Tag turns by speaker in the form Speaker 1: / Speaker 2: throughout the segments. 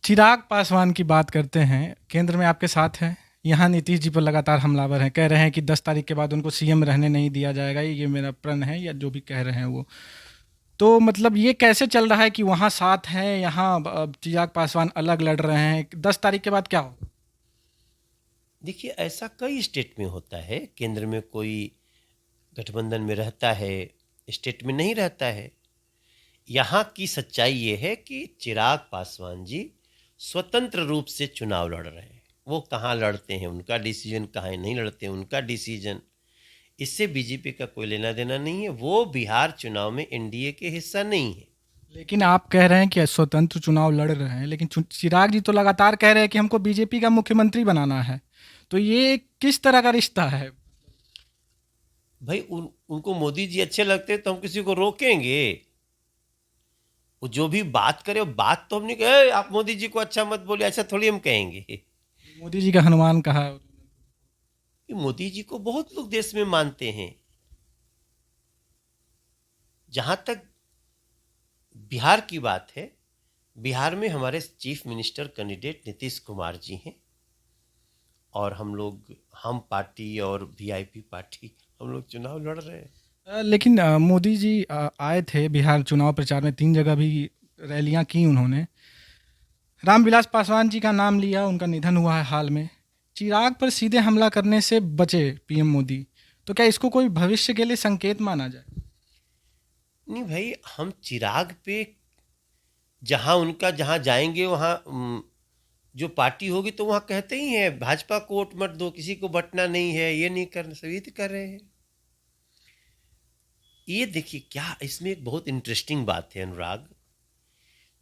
Speaker 1: चिराग पासवान की बात करते हैं, केंद्र में आपके साथ हैं। यहाँ नीतीश जी पर लगातार हमलावर हैं, कह रहे हैं कि 10 तारीख के बाद उनको सीएम रहने नहीं दिया जाएगा, ये मेरा प्रण है, या जो भी कह रहे हैं वो। तो मतलब ये कैसे चल रहा है कि वहाँ साथ हैं, यहाँ चिराग पासवान अलग लड़ रहे हैं, 10 तारीख के बाद क्या होगा?
Speaker 2: देखिए, ऐसा कई स्टेट में होता है। केंद्र में कोई गठबंधन में रहता है, स्टेट में नहीं रहता है। यहाँ की सच्चाई ये है कि चिराग पासवान जी स्वतंत्र रूप से चुनाव लड़ रहे हैं। वो कहाँ लड़ते हैं उनका डिसीजन, कहाँ नहीं लड़ते हैं उनका डिसीजन। इससे बीजेपी का कोई लेना देना नहीं है। वो बिहार चुनाव में एनडीए के हिस्सा नहीं है।
Speaker 1: लेकिन आप कह रहे हैं कि स्वतंत्र चुनाव लड़ रहे हैं, लेकिन चिराग जी तो लगातार कह रहे हैं कि हमको बीजेपी का मुख्यमंत्री बनाना है। तो ये किस तरह का रिश्ता है?
Speaker 2: भाई उनको मोदी जी अच्छे लगते हैं तो हम किसी को रोकेंगे? वो जो भी बात करे, वो बात तो हमने कहे आप मोदी जी को अच्छा मत बोलिए, ऐसा थोड़ी हम कहेंगे।
Speaker 1: मोदी जी का हनुमान कहा।
Speaker 2: कि मोदी जी को बहुत लोग देश में मानते हैं। जहां तक बिहार की बात है, बिहार में हमारे chief minister candidate Nitish Kumar ji हैं। और हम पार्टी और वीआईपी पार्टी हम लोग चुनाव लड़ रहे हैं।
Speaker 1: लेकिन मोदी जी आए थे बिहार चुनाव प्रचार में, 3 जगह भी रैलियां की उन्होंने। रामविलास पासवान जी का नाम लिया, उनका निधन हुआ है हाल में। चिराग पर सीधे हमला करने से बचे पीएम मोदी। तो क्या इसको कोई भविष्य के लिए संकेत माना जाए?
Speaker 2: नहीं भाई, हम चिराग पे जहां जाएंगे वहां जो पार्टी होगी तो वहां कहते ही हैं भाजपा को वोट मत दो, किसी को बंटना नहीं है, ये नहीं करना, सभी तो कर रहे हैं। ये देखिए, क्या इसमें एक बहुत इंटरेस्टिंग बात है अनुराग।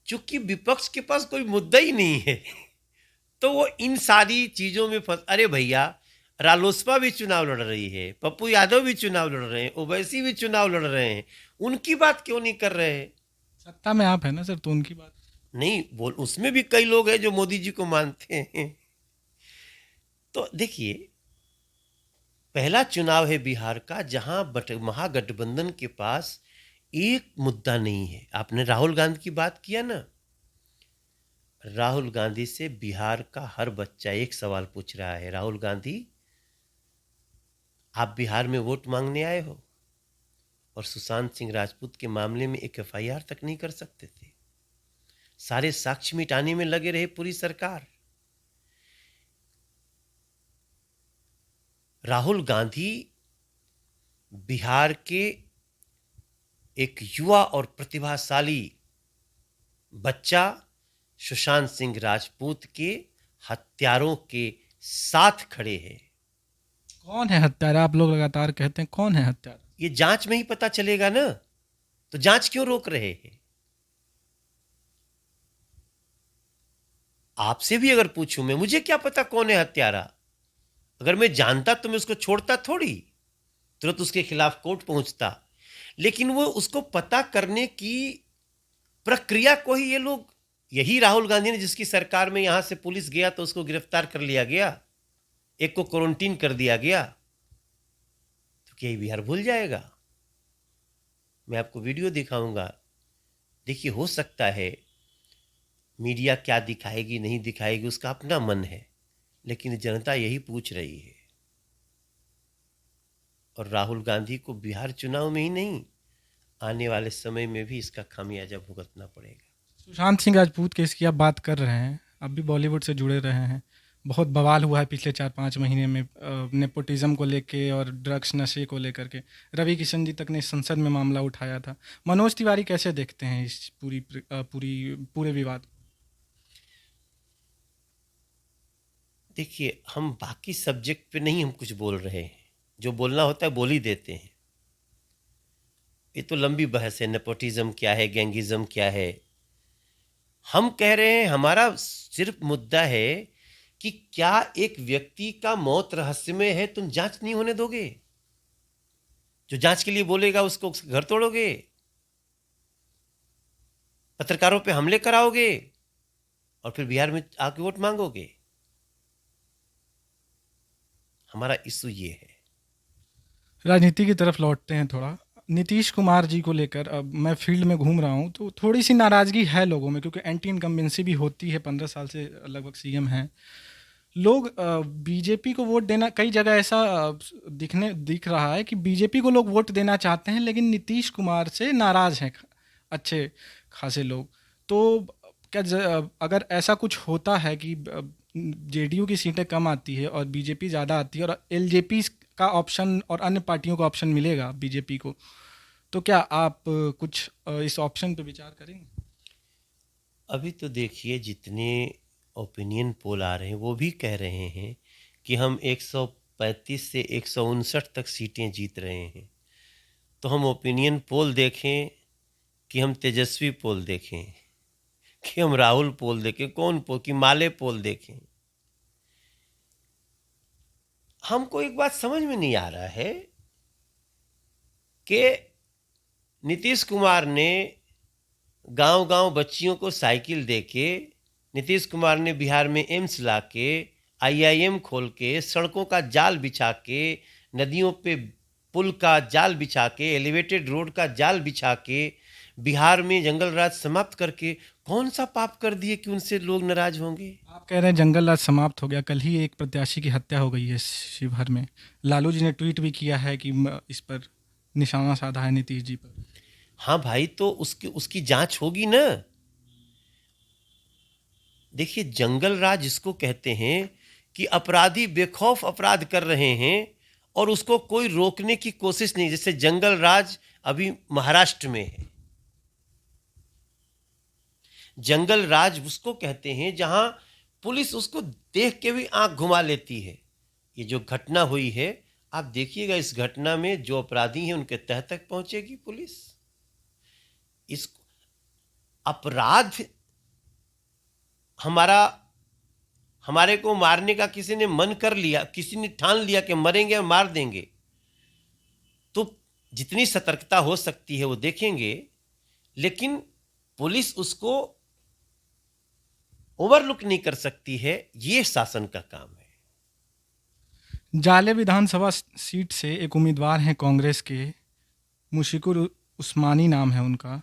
Speaker 2: चूंकि विपक्ष के पास कोई मुद्दा ही नहीं है तो वो इन सारी चीजों में फंस। अरे भैया, रालोसपा भी चुनाव लड़ रही है, पप्पू यादव भी चुनाव लड़ रहे हैं, ओवैसी भी चुनाव लड़ रहे हैं। उनकी बात क्यों नहीं कर रहे हैं?
Speaker 1: सत्ता में आप है ना सर, तो उनकी बात।
Speaker 2: नहीं बोल, उसमें भी कई लोग हैं जो मोदी जी को मानते हैं। तो देखिए, पहला चुनाव है बिहार का जहां महागठबंधन के पास एक मुद्दा नहीं है। आपने राहुल गांधी की बात किया ना। राहुल गांधी से बिहार का हर बच्चा एक सवाल पूछ रहा है, राहुल गांधी, आप बिहार में वोट मांगने आए हो और सुशांत सिंह राजपूत के मामले में एक एफआईआर तक नहीं कर सकते थे। सारे साक्ष्य मिटाने में लगे रहे पूरी सरकार। राहुल गांधी बिहार के एक युवा और प्रतिभाशाली बच्चा सुशांत सिंह राजपूत के हत्यारों के साथ खड़े हैं।
Speaker 1: कौन है हत्यारा? आप लोग लगातार कहते हैं कौन है हत्यारा।
Speaker 2: ये जांच में ही पता चलेगा ना। तो जांच क्यों रोक रहे हैं? आपसे भी अगर पूछूं मैं, मुझे क्या पता कौन है हत्यारा? अगर मैं जानता तो मैं उसको छोड़ता थोड़ी, तुरंत उसके खिलाफ कोर्ट पहुंचता। लेकिन वो उसको पता करने की प्रक्रिया को ही ये लोग, यही राहुल गांधी ने जिसकी सरकार में यहां से पुलिस गया तो उसको गिरफ्तार कर लिया गया, एक को क्वारंटीन कर दिया गया, तो क्या ये बिहार भूल जाएगा? मैं आपको वीडियो दिखाऊंगा। देखिए, हो सकता है मीडिया क्या दिखाएगी नहीं दिखाएगी उसका अपना मन है, लेकिन जनता यही पूछ रही है। और राहुल गांधी को बिहार चुनाव में ही नहीं, आने वाले समय में भी इसका खामियाजा भुगतना पड़ेगा।
Speaker 1: सुशांत सिंह राजपूत केस की आप बात कर रहे हैं, अब भी बॉलीवुड से जुड़े रहे हैं। बहुत बवाल हुआ है पिछले 4-5 महीने में, नेपोटिज्म को लेके और ड्रग्स नशे को लेकर के। रवि किशन जी तक ने संसद में मामला उठाया था। मनोज तिवारी कैसे देखते हैं इस पूरे विवाद को?
Speaker 2: देखिए, हम बाकी सब्जेक्ट पे नहीं हम कुछ बोल रहे हैं, जो बोलना होता है बोल ही देते हैं। ये तो लंबी बहस है, नेपोटिज्म क्या है, गैंगिज्म क्या है। हम कह रहे हैं, हमारा सिर्फ मुद्दा है कि क्या एक व्यक्ति का मौत रहस्यमय है, तुम जांच नहीं होने दोगे? जो जांच के लिए बोलेगा उसको घर तोड़ोगे, पत्रकारों पे हमले कराओगे और फिर बिहार में आके वोट मांगोगे। हमारा इशू ये है।
Speaker 1: राजनीति की तरफ लौटते हैं थोड़ा। नीतीश कुमार जी को लेकर अब मैं फील्ड में घूम रहा हूँ तो थोड़ी सी नाराज़गी है लोगों में, क्योंकि एंटी इनकम्बेंसी भी होती है, 15 साल से लगभग सीएम हैं लोग। बीजेपी को वोट देना, कई जगह ऐसा दिख रहा है कि बीजेपी को लोग वोट देना चाहते हैं लेकिन नीतीश कुमार से नाराज़ हैं अच्छे खासे लोग। तो क्या अगर ऐसा कुछ होता है कि जेडीयू की सीटें कम आती है और बीजेपी ज़्यादा आती है और एलजेपी का ऑप्शन और अन्य पार्टियों का ऑप्शन मिलेगा बीजेपी को, तो क्या आप कुछ इस ऑप्शन पे विचार करेंगे?
Speaker 2: अभी तो देखिए, जितने ओपिनियन पोल आ रहे हैं वो भी कह रहे हैं कि हम 135 से 159 तक सीटें जीत रहे हैं। तो हम ओपिनियन पोल देखें कि हम तेजस्वी पोल देखें कि हम राहुल पोल देखें, कौन पोल कि माले पोल देखें? हमको एक बात समझ में नहीं आ रहा है कि नीतीश कुमार ने गांव-गांव बच्चियों को साइकिल देके, नीतीश कुमार ने बिहार में एम्स लाके, आईआईएम खोल के, सड़कों का जाल बिछा के, नदियों पे पुल का जाल बिछा के, एलिवेटेड रोड का जाल बिछा के, बिहार में जंगल राज समाप्त करके कौन सा पाप कर दिए कि उनसे लोग नाराज होंगे?
Speaker 1: आप कह रहे हैं जंगल राज समाप्त हो गया, कल ही एक प्रत्याशी की हत्या हो गई है शिवहर में। लालू जी ने ट्वीट भी किया है कि इस पर निशाना साधा है नीतीश जी पर।
Speaker 2: हाँ भाई, तो उसकी जांच होगी ना। देखिए, जंगल राज इसको कहते हैं कि अपराधी बेखौफ अपराध कर रहे हैं और उसको कोई रोकने की कोशिश नहीं। जैसे जंगल राज अभी महाराष्ट्र में है। जंगल राज उसको कहते हैं जहां पुलिस उसको देख के भी आंख घुमा लेती है। ये जो घटना हुई है, आप देखिएगा, इस घटना में जो अपराधी हैं उनके तह तक पहुंचेगी पुलिस। इस अपराध हमारे को मारने का किसी ने मन कर लिया, किसी ने ठान लिया कि मरेंगे और मार देंगे, तो जितनी सतर्कता हो सकती है वो देखेंगे, लेकिन पुलिस उसको ओवरलुक नहीं कर सकती है। ये शासन का काम है।
Speaker 1: जाले विधानसभा सीट से एक उम्मीदवार हैं कांग्रेस के, मुशिकुर उस्मानी नाम है उनका।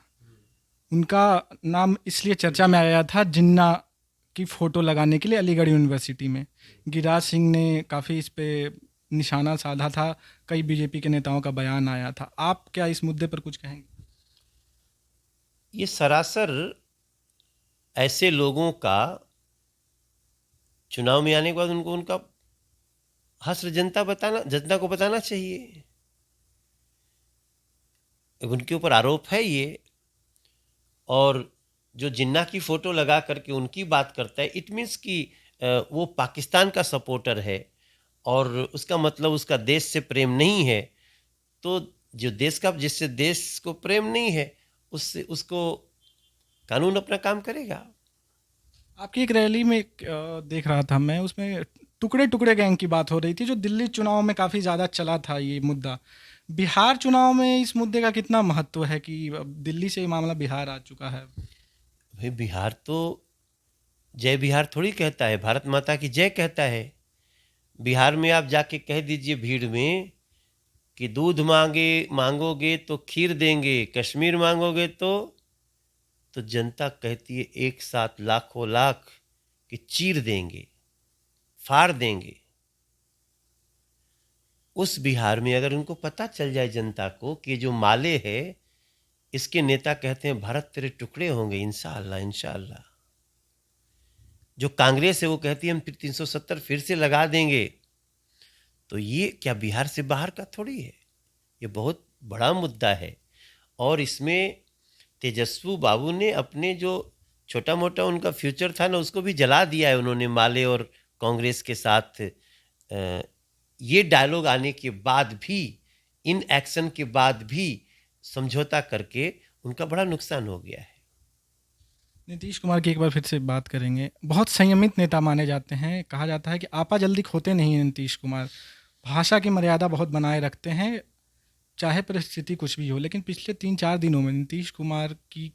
Speaker 1: उनका नाम इसलिए चर्चा में आया था जिन्ना की फ़ोटो लगाने के लिए अलीगढ़ यूनिवर्सिटी में। गिरिराज सिंह ने काफ़ी इस पे निशाना साधा था, कई बीजेपी के नेताओं का बयान आया था। आप क्या इस मुद्दे पर कुछ कहेंगे?
Speaker 2: ये सरासर ऐसे लोगों का चुनाव में आने के बाद उनको उनका हश्र जनता को बताना चाहिए। उनके ऊपर आरोप है ये, और जो जिन्ना की फोटो लगा करके उनकी बात करता है, इट मीन्स कि वो पाकिस्तान का सपोर्टर है और उसका मतलब उसका देश से प्रेम नहीं है। तो जो जिससे देश को प्रेम नहीं है, उससे उसको कानून अपना काम करेगा।
Speaker 1: आपकी एक रैली में देख रहा था मैं, उसमें टुकड़े टुकड़े गैंग की बात हो रही थी, जो दिल्ली चुनाव में काफ़ी ज़्यादा चला था ये मुद्दा। बिहार चुनाव में इस मुद्दे का कितना महत्व है कि अब दिल्ली से ये मामला बिहार आ चुका है?
Speaker 2: भाई, बिहार तो जय बिहार थोड़ी कहता है, भारत माता की जय कहता है। बिहार में आप जाके कह दीजिए भीड़ में कि दूध मांगोगे तो खीर देंगे, कश्मीर मांगोगे तो जनता कहती है एक साथ लाखों लाख कि चीर देंगे, फाड़ देंगे। उस बिहार में अगर उनको पता चल जाए जनता को कि जो माले है, इसके नेता कहते हैं भारत तेरे टुकड़े होंगे इंशाअल्लाह इंशाअल्लाह। जो कांग्रेस है वो कहती है हम फिर 370 फिर से लगा देंगे। तो ये क्या बिहार से बाहर का थोड़ी है, ये बहुत बड़ा मुद्दा है। और इसमें तेजस्वी बाबू ने अपने जो छोटा मोटा उनका फ्यूचर था ना, उसको भी जला दिया है उन्होंने, माले और कांग्रेस के साथ। ये डायलॉग आने के बाद भी, इन एक्शन के बाद भी समझौता करके उनका बड़ा नुकसान हो गया है।
Speaker 1: नीतीश कुमार की एक बार फिर से बात करेंगे। बहुत संयमित नेता माने जाते हैं, कहा जाता है कि आपा जल्दी खोते नहीं हैं नीतीश कुमार। भाषा की मर्यादा बहुत बनाए रखते हैं, चाहे परिस्थिति कुछ भी हो। लेकिन पिछले 3-4 दिनों में नीतीश कुमार की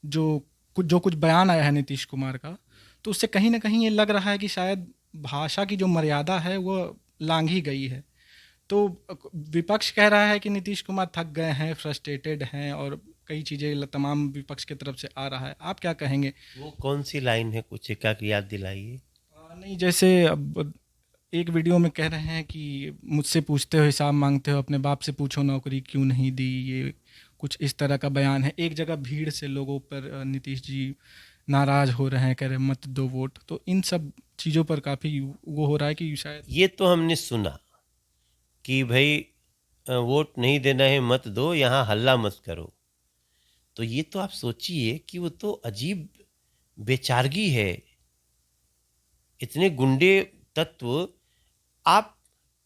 Speaker 1: जो कुछ बयान आया है नीतीश कुमार का, तो उससे कहीं न कहीं ये लग रहा है कि शायद भाषा की जो मर्यादा है वो लांघी गई है। तो विपक्ष कह रहा है कि नीतीश कुमार थक गए हैं, फ्रस्ट्रेटेड हैं और कई चीज़ें तमाम विपक्ष की तरफ से आ रहा है। आप क्या कहेंगे?
Speaker 2: वो कौन सी लाइन है, कुछ एक याद दिलाइए।
Speaker 1: नहीं, जैसे अब एक वीडियो में कह रहे हैं कि मुझसे पूछते हो, हिसाब मांगते हो, अपने बाप से पूछो नौकरी क्यों नहीं दी, ये कुछ इस तरह का बयान है। एक जगह भीड़ से लोगों पर नीतीश जी नाराज़ हो रहे हैं, कह रहे हैं मत दो वोट। तो इन सब चीज़ों पर काफ़ी वो हो रहा है कि शायद
Speaker 2: ये तो हमने सुना कि भाई वोट नहीं देना है मत दो, यहाँ हल्ला मत करो। तो ये तो आप सोचिए कि वो तो अजीब बेचारगी है, इतने गुंडे तत्व। आप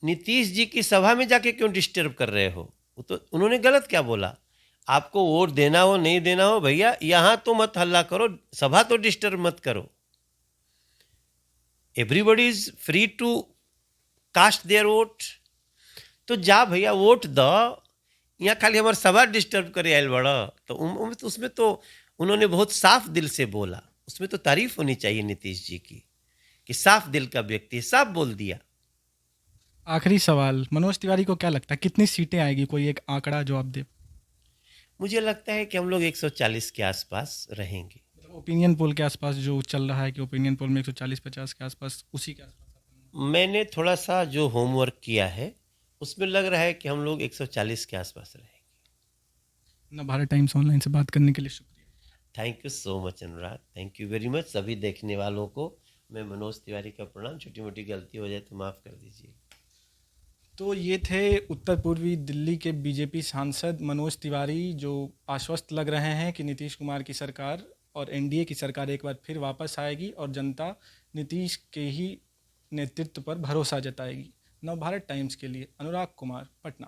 Speaker 2: नीतीश जी की सभा में जाके क्यों डिस्टर्ब कर रहे हो? वो तो उन्होंने गलत क्या बोला? आपको वोट देना हो नहीं देना हो भैया, यहाँ तो मत हल्ला करो, सभा तो डिस्टर्ब मत करो। Everybody is free to cast their vote. तो जा भैया वोट दो, यहाँ खाली हमारे सभा डिस्टर्ब करे आयल बड़ा। तो उसमें तो उन्होंने बहुत साफ दिल से बोला, उसमें तो तारीफ होनी चाहिए नीतीश जी की कि साफ दिल का व्यक्ति, साफ बोल दिया।
Speaker 1: आखिरी सवाल, मनोज तिवारी को क्या लगता है कितनी सीटें आएगी? कोई एक आंकड़ा जो आप दे।
Speaker 2: मुझे लगता है कि हम लोग 140 के आसपास रहेंगे।
Speaker 1: ओपिनियन पोल के आसपास जो चल रहा है कि ओपिनियन पोल में 140-50 के आसपास, उसी के आसपास।
Speaker 2: मैंने थोड़ा सा जो होमवर्क किया है उसमें लग रहा है कि हम लोग 140 के आसपास रहेंगे।
Speaker 1: नवभारत टाइम्स ऑनलाइन से बात करने के लिए शुक्रिया।
Speaker 2: Thank you so much Anurag, thank you very much. सभी देखने वालों को मैं मनोज तिवारी का प्रणाम। छोटी मोटी गलती हो जाए तो माफ़ कर दीजिए।
Speaker 1: तो ये थे उत्तर पूर्वी दिल्ली के बीजेपी सांसद मनोज तिवारी, जो आश्वस्त लग रहे हैं कि नीतीश कुमार की सरकार और एनडीए की सरकार एक बार फिर वापस आएगी और जनता नीतीश के ही नेतृत्व पर भरोसा जताएगी। नवभारत टाइम्स के लिए अनुराग कुमार, पटना।